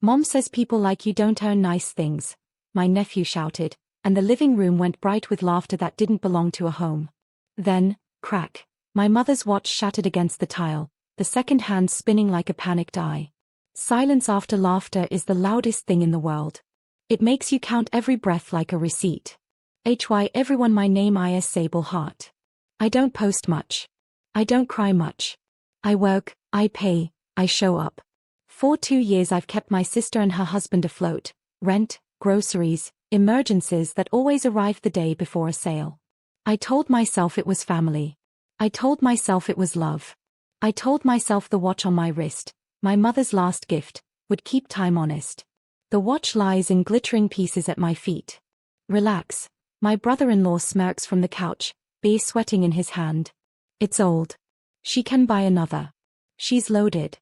Mom says people like you don't earn nice things, my nephew shouted, and the living room went bright with laughter that didn't belong to a home. Then, crack, my mother's watch shattered against the tile, the second hand spinning like a panicked eye. Silence after laughter is the loudest thing in the world. It makes you count every breath like a receipt. Everyone my name is Sable Heart. I don't post much. I don't cry much. I work, I pay, I show up. For 2 years I've kept my sister and her husband afloat, rent, groceries, emergencies that always arrived the day before a sale. I told myself it was family. I told myself it was love. I told myself the watch on my wrist, my mother's last gift, would keep time honest. The watch lies in glittering pieces at my feet. Relax, my brother-in-law smirks from the couch, beer sweating in his hand. It's old. She can buy another. She's loaded.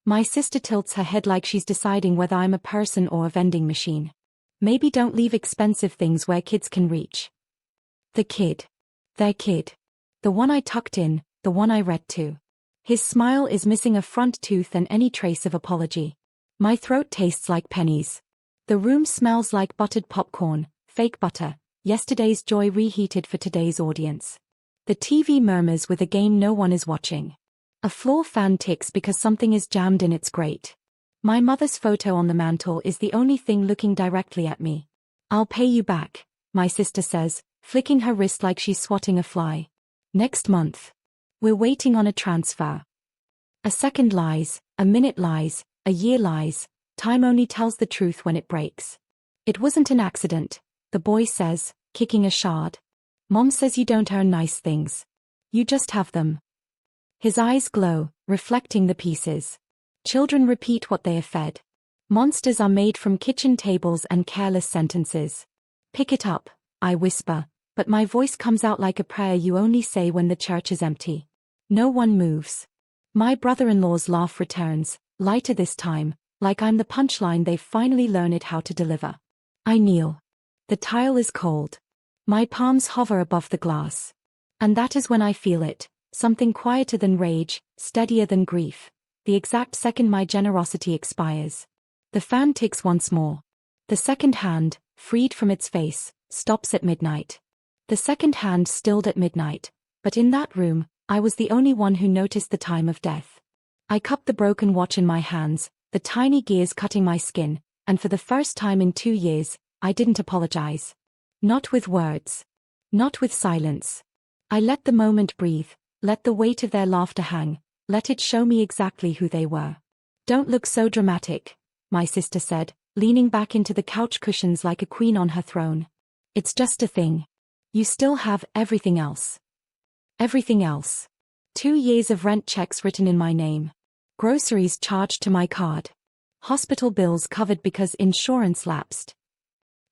My sister tilts her head like she's deciding whether I'm a person or a vending machine. Maybe don't leave expensive things where kids can reach. The kid. Their kid. The one I tucked in, the one I read to. His smile is missing a front tooth and any trace of apology. My throat tastes like pennies. The room smells like buttered popcorn, fake butter, yesterday's joy reheated for today's audience. The TV murmurs with a game no one is watching. A floor fan ticks because something is jammed in its grate. My mother's photo on the mantle is the only thing looking directly at me. I'll pay you back, my sister says, flicking her wrist like she's swatting a fly. Next month. We're waiting on a transfer. A second lies, a minute lies, a year lies, time only tells the truth when it breaks. It wasn't an accident, the boy says, kicking a shard. Mom says you don't earn nice things. You just have them. His eyes glow, reflecting the pieces. Children repeat what they are fed. Monsters are made from kitchen tables and careless sentences. Pick it up, I whisper, but my voice comes out like a prayer you only say when the church is empty. No one moves. My brother-in-law's laugh returns, lighter this time, like I'm the punchline they've finally learned how to deliver. I kneel. The tile is cold. My palms hover above the glass. And that is when I feel it, something quieter than rage, steadier than grief. The exact second my generosity expires. The fan ticks once more. The second hand, freed from its face, stops at midnight. The second hand stilled at midnight, but in that room, I was the only one who noticed the time of death. I cupped the broken watch in my hands, the tiny gears cutting my skin, and for the first time in 2 years, I didn't apologize. Not with words. Not with silence. I let the moment breathe, let the weight of their laughter hang, let it show me exactly who they were. Don't look so dramatic, my sister said, leaning back into the couch cushions like a queen on her throne. It's just a thing. You still have everything else. Everything else. 2 years of rent checks written in my name. Groceries charged to my card. Hospital bills covered because insurance lapsed.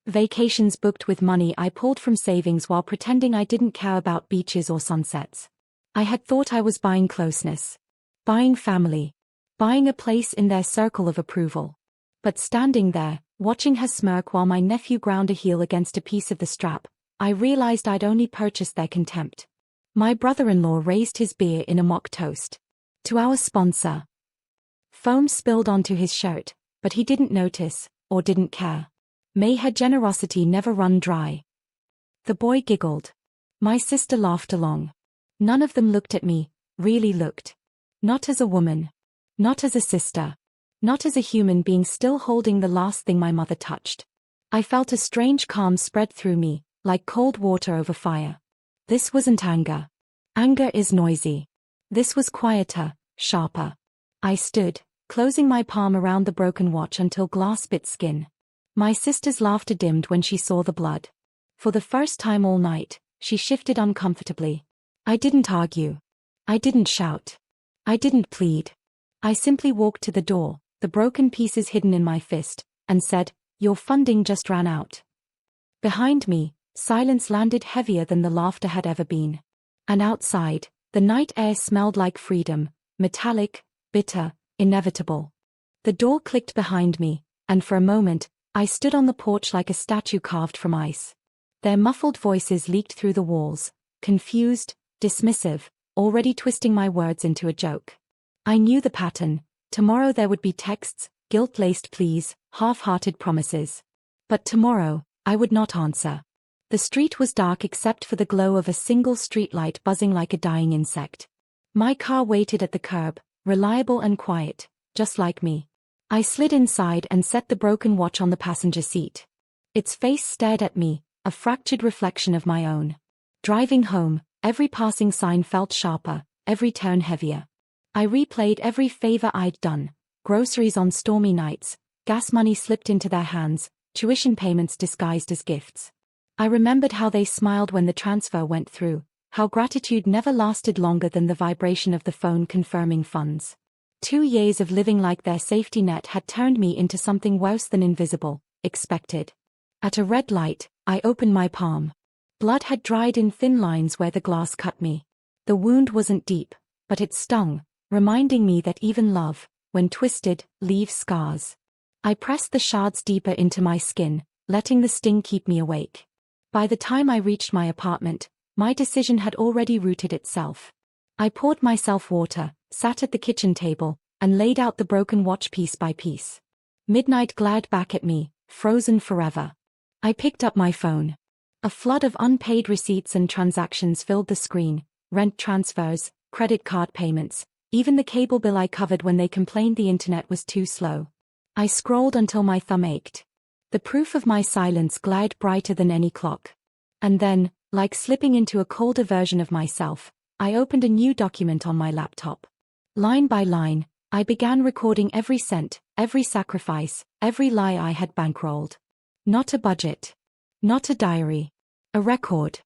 Vacations booked with money I pulled from savings while pretending I didn't care about beaches or sunsets. I had thought I was buying closeness. Buying family. Buying a place in their circle of approval. But standing there, watching her smirk while my nephew ground a heel against a piece of the strap, I realized I'd only purchased their contempt. My brother-in-law raised his beer in a mock toast. To our sponsor. Foam spilled onto his shirt, but he didn't notice, or didn't care. May her generosity never run dry. The boy giggled. My sister laughed along. None of them looked at me, really looked. Not as a woman. Not as a sister. Not as a human being still holding the last thing my mother touched. I felt a strange calm spread through me, like cold water over fire. This wasn't anger. Anger is noisy. This was quieter, sharper. I stood, closing my palm around the broken watch until glass bit skin. My sister's laughter dimmed when she saw the blood. For the first time all night, she shifted uncomfortably. I didn't argue. I didn't shout. I didn't plead. I simply walked to the door, the broken pieces hidden in my fist, and said, "Your funding just ran out." Behind me, silence landed heavier than the laughter had ever been. And outside, the night air smelled like freedom, metallic, bitter, inevitable. The door clicked behind me, and for a moment, I stood on the porch like a statue carved from ice. Their muffled voices leaked through the walls, confused, dismissive, already twisting my words into a joke. I knew the pattern. Tomorrow there would be texts, guilt-laced pleas, half-hearted promises. But tomorrow, I would not answer. The street was dark except for the glow of a single streetlight buzzing like a dying insect. My car waited at the curb, reliable and quiet, just like me. I slid inside and set the broken watch on the passenger seat. Its face stared at me, a fractured reflection of my own. Driving home, every passing sign felt sharper, every turn heavier. I replayed every favor I'd done: groceries on stormy nights, gas money slipped into their hands, tuition payments disguised as gifts. I remembered how they smiled when the transfer went through, how gratitude never lasted longer than the vibration of the phone confirming funds. 2 years of living like their safety net had turned me into something worse than invisible, expected. At a red light, I opened my palm. Blood had dried in thin lines where the glass cut me. The wound wasn't deep, but it stung, reminding me that even love, when twisted, leaves scars. I pressed the shards deeper into my skin, letting the sting keep me awake. By the time I reached my apartment, my decision had already rooted itself. I poured myself water, sat at the kitchen table, and laid out the broken watch piece by piece. Midnight glared back at me, frozen forever. I picked up my phone. A flood of unpaid receipts and transactions filled the screen: rent transfers, credit card payments, even the cable bill I covered when they complained the internet was too slow. I scrolled until my thumb ached. The proof of my silence glared brighter than any clock. And then, like slipping into a colder version of myself, I opened a new document on my laptop. Line by line, I began recording every cent, every sacrifice, every lie I had bankrolled. Not a budget. Not a diary. A record.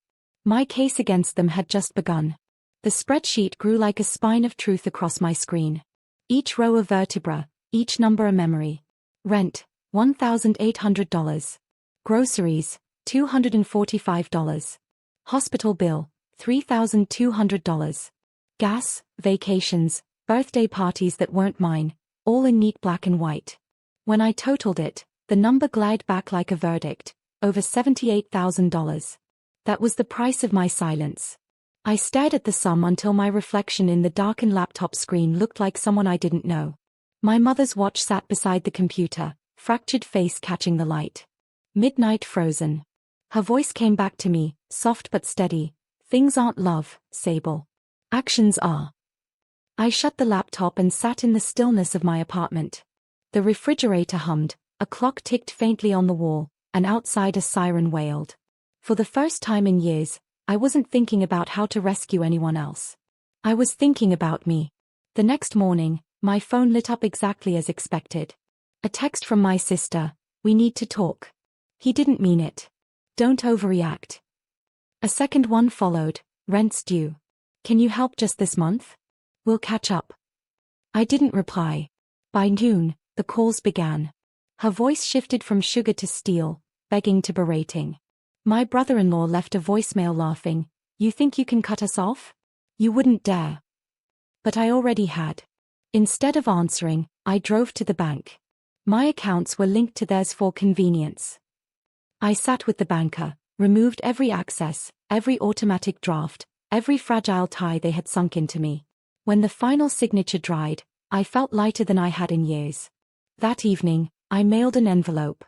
My case against them had just begun. The spreadsheet grew like a spine of truth across my screen. Each row a vertebra, each number a memory. Rent, $1,800. Groceries, $245. Hospital bill, $3,200. Gas, vacations, birthday parties that weren't mine, all in neat black and white. When I totaled it, the number glared back like a verdict: over $78,000. That was the price of my silence. I stared at the sum until my reflection in the darkened laptop screen looked like someone I didn't know. My mother's watch sat beside the computer, fractured face catching the light. Midnight frozen. Her voice came back to me, soft but steady. Things aren't love, Sable. Actions are. I shut the laptop and sat in the stillness of my apartment. The refrigerator hummed, a clock ticked faintly on the wall, and outside a siren wailed. For the first time in years, I wasn't thinking about how to rescue anyone else. I was thinking about me. The next morning, my phone lit up exactly as expected. A text from my sister: "We need to talk." He didn't mean it. Don't overreact. A second one followed: "Rent's due. Can you help just this month? We'll catch up." I didn't reply. By noon, the calls began. Her voice shifted from sugar to steel, begging to berating. My brother-in-law left a voicemail laughing: "You think you can cut us off? You wouldn't dare." But I already had. Instead of answering, I drove to the bank. My accounts were linked to theirs for convenience. I sat with the banker, removed every access, every automatic draft, every fragile tie they had sunk into me. When the final signature dried, I felt lighter than I had in years. That evening, I mailed an envelope.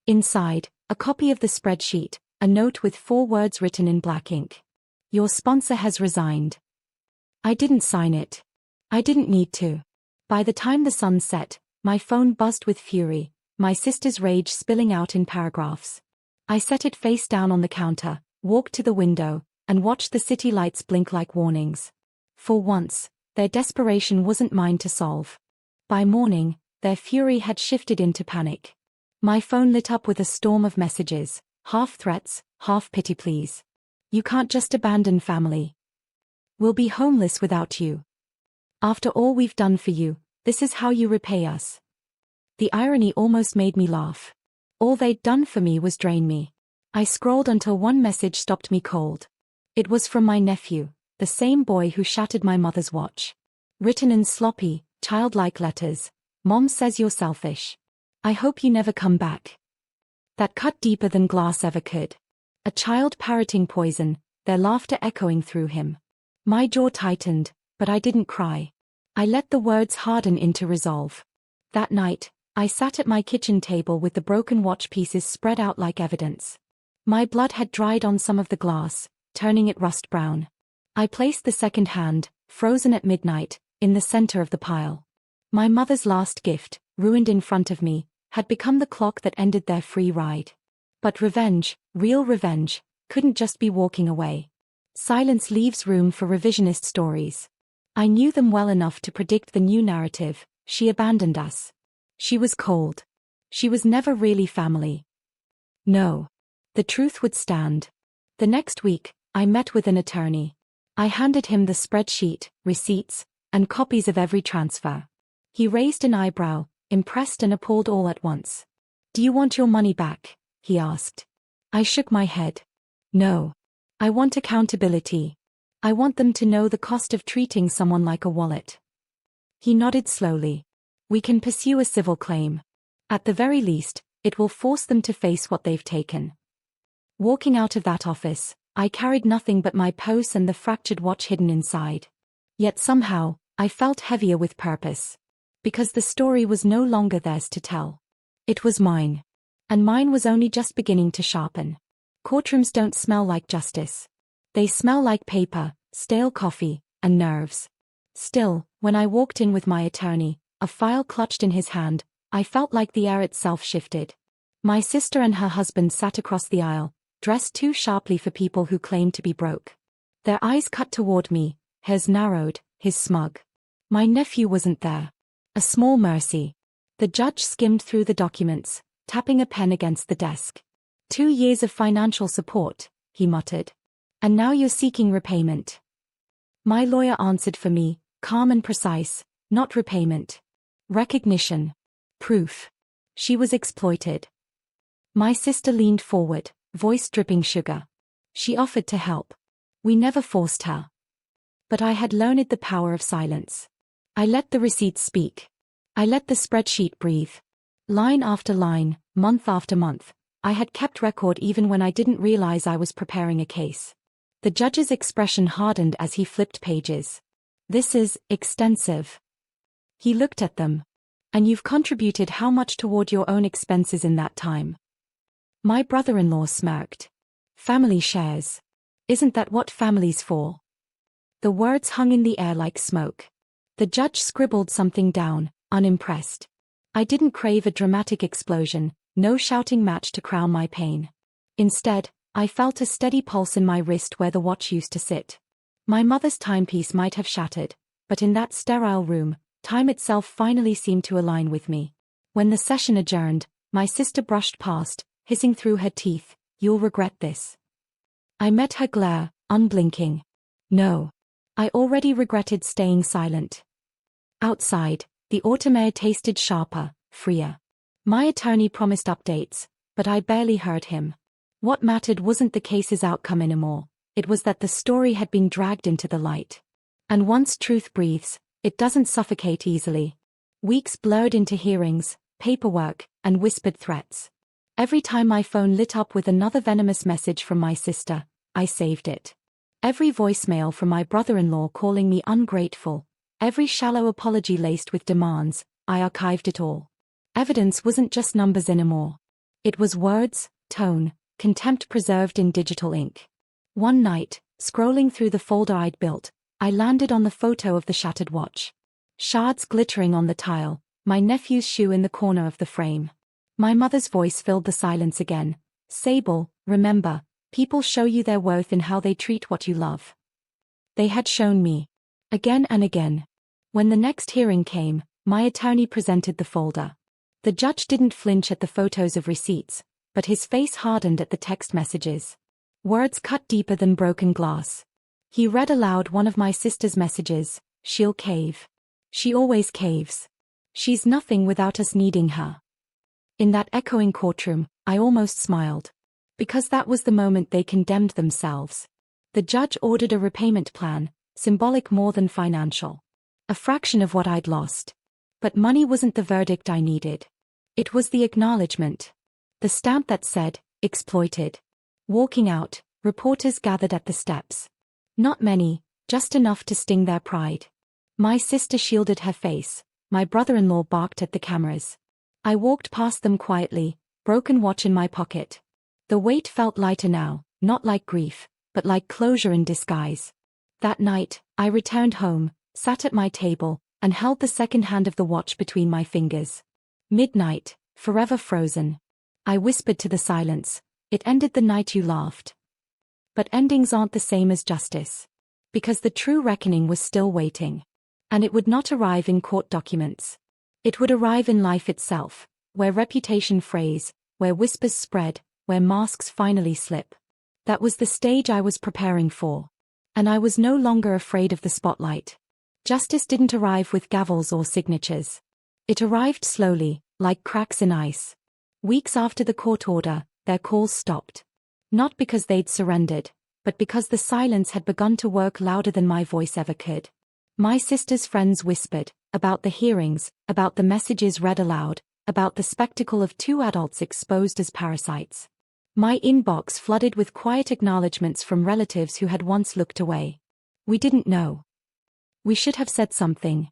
Inside, a copy of the spreadsheet, a note with 4 words written in black ink. "Your sponsor has resigned." I didn't sign it. I didn't need to. By the time the sun set, my phone buzzed with fury, my sister's rage spilling out in paragraphs. I set it face down on the counter, walked to the window, and watched the city lights blink like warnings. For once, their desperation wasn't mine to solve. By morning, their fury had shifted into panic. My phone lit up with a storm of messages, half threats, half pity pleas. "You can't just abandon family. We'll be homeless without you. After all we've done for you, this is how you repay us." The irony almost made me laugh. All they'd done for me was drain me. I scrolled until one message stopped me cold. It was from my nephew, the same boy who shattered my mother's watch. Written in sloppy, childlike letters: "Mom says you're selfish. I hope you never come back." That cut deeper than glass ever could. A child parroting poison, their laughter echoing through him. My jaw tightened, but I didn't cry. I let the words harden into resolve. That night, I sat at my kitchen table with the broken watch pieces spread out like evidence. My blood had dried on some of the glass, turning it rust brown. I placed the second hand, frozen at midnight, in the center of the pile. My mother's last gift, ruined in front of me, had become the clock that ended their free ride. But revenge, real revenge, couldn't just be walking away. Silence leaves room for revisionist stories. I knew them well enough to predict the new narrative: she abandoned us. She was cold. She was never really family. No. The truth would stand. The next week, I met with an attorney. I handed him the spreadsheet, receipts, and copies of every transfer. He raised an eyebrow, impressed and appalled all at once. "Do you want your money back?" he asked. I shook my head. "No. I want accountability. I want them to know the cost of treating someone like a wallet." He nodded slowly. "We can pursue a civil claim. At the very least, it will force them to face what they've taken." Walking out of that office, I carried nothing but my purse and the fractured watch hidden inside. Yet somehow, I felt heavier with purpose. Because the story was no longer theirs to tell. It was mine. And mine was only just beginning to sharpen. Courtrooms don't smell like justice. They smell like paper, stale coffee, and nerves. Still, when I walked in with my attorney, a file clutched in his hand, I felt like the air itself shifted. My sister and her husband sat across the aisle, dressed too sharply for people who claimed to be broke. Their eyes cut toward me, his narrowed, his smug. My nephew wasn't there. A small mercy. The judge skimmed through the documents, tapping a pen against the desk. 2 years of financial support, he muttered. And now you're seeking repayment. My lawyer answered for me, calm and precise: not repayment. Recognition. Proof. She was exploited. My sister leaned forward, voice dripping sugar. She offered to help. We never forced her. But I had learned the power of silence. I let the receipts speak. I let the spreadsheet breathe. Line after line, month after month, I had kept record even when I didn't realize I was preparing a case. The judge's expression hardened as he flipped pages. "This is extensive." He looked at them. "And you've contributed how much toward your own expenses in that time?" My brother-in-law smirked. "Family shares. Isn't that what family's for?" The words hung in the air like smoke. The judge scribbled something down, unimpressed. I didn't crave a dramatic explosion, no shouting match to crown my pain. Instead, I felt a steady pulse in my wrist where the watch used to sit. My mother's timepiece might have shattered, but in that sterile room, time itself finally seemed to align with me. When the session adjourned, my sister brushed past, hissing through her teeth, "You'll regret this." I met her glare, unblinking. No. I already regretted staying silent. Outside, the autumn air tasted sharper, freer. My attorney promised updates, but I barely heard him. What mattered wasn't the case's outcome anymore, it was that the story had been dragged into the light. And once truth breathes, it doesn't suffocate easily. Weeks blurred into hearings, paperwork, and whispered threats. Every time my phone lit up with another venomous message from my sister, I saved it. Every voicemail from my brother-in-law calling me ungrateful, every shallow apology laced with demands, I archived it all. Evidence wasn't just numbers anymore. It was words, tone, contempt preserved in digital ink. One night, scrolling through the folder I'd built, I landed on the photo of the shattered watch. Shards glittering on the tile, my nephew's shoe in the corner of the frame. My mother's voice filled the silence again. "Sable, remember, people show you their worth in how they treat what you love." They had shown me. Again and again. When the next hearing came, my attorney presented the folder. The judge didn't flinch at the photos of receipts, but his face hardened at the text messages. Words cut deeper than broken glass. He read aloud one of my sister's messages: "She'll cave. She always caves. She's nothing without us needing her." In that echoing courtroom, I almost smiled. Because that was the moment they condemned themselves. The judge ordered a repayment plan, symbolic more than financial. A fraction of what I'd lost. But money wasn't the verdict I needed. It was the acknowledgement. The stamp that said, "exploited." Walking out, reporters gathered at the steps. Not many, just enough to sting their pride. My sister shielded her face, my brother-in-law barked at the cameras. I walked past them quietly, broken watch in my pocket. The weight felt lighter now, not like grief, but like closure in disguise. That night, I returned home, sat at my table, and held the second hand of the watch between my fingers. Midnight, forever frozen. I whispered to the silence, "It ended the night you laughed." But endings aren't the same as justice. Because the true reckoning was still waiting. And it would not arrive in court documents. It would arrive in life itself, where reputation frays, where whispers spread, where masks finally slip. That was the stage I was preparing for. And I was no longer afraid of the spotlight. Justice didn't arrive with gavels or signatures. It arrived slowly, like cracks in ice. Weeks after the court order, their calls stopped. Not because they'd surrendered, but because the silence had begun to work louder than my voice ever could. My sister's friends whispered, about the hearings, about the messages read aloud, about the spectacle of two adults exposed as parasites. My inbox flooded with quiet acknowledgments from relatives who had once looked away. "We didn't know. We should have said something."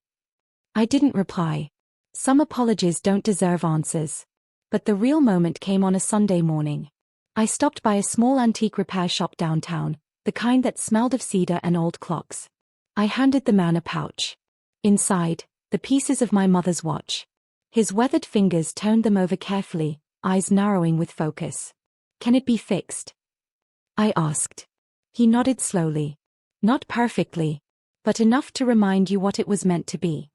I didn't reply. Some apologies don't deserve answers. But the real moment came on a Sunday morning. I stopped by a small antique repair shop downtown, the kind that smelled of cedar and old clocks. I handed the man a pouch. Inside, the pieces of my mother's watch. His weathered fingers turned them over carefully, eyes narrowing with focus. "Can it be fixed?" I asked. He nodded slowly. "Not perfectly, but enough to remind you what it was meant to be."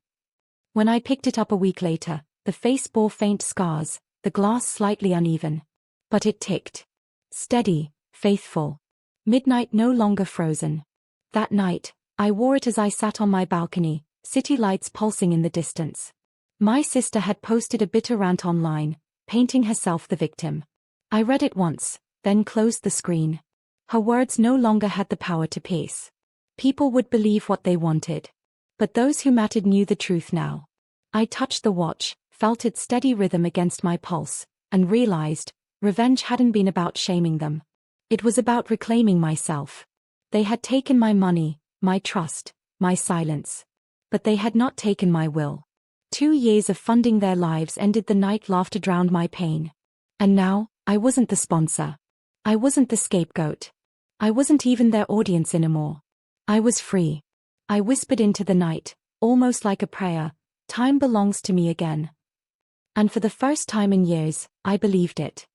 When I picked it up a week later, the face bore faint scars, the glass slightly uneven. But it ticked. Steady, faithful. Midnight no longer frozen. That night, I wore it as I sat on my balcony, city lights pulsing in the distance. My sister had posted a bitter rant online, painting herself the victim. I read it once, then closed the screen. Her words no longer had the power to pierce. People would believe what they wanted. But those who mattered knew the truth now. I touched the watch, felt its steady rhythm against my pulse, and realized, revenge hadn't been about shaming them. It was about reclaiming myself. They had taken my money, my trust, my silence. But they had not taken my will. 2 years of funding their lives ended the night laughter drowned my pain. And now, I wasn't the sponsor. I wasn't the scapegoat. I wasn't even their audience anymore. I was free. I whispered into the night, almost like a prayer, "Time belongs to me again." And for the first time in years, I believed it.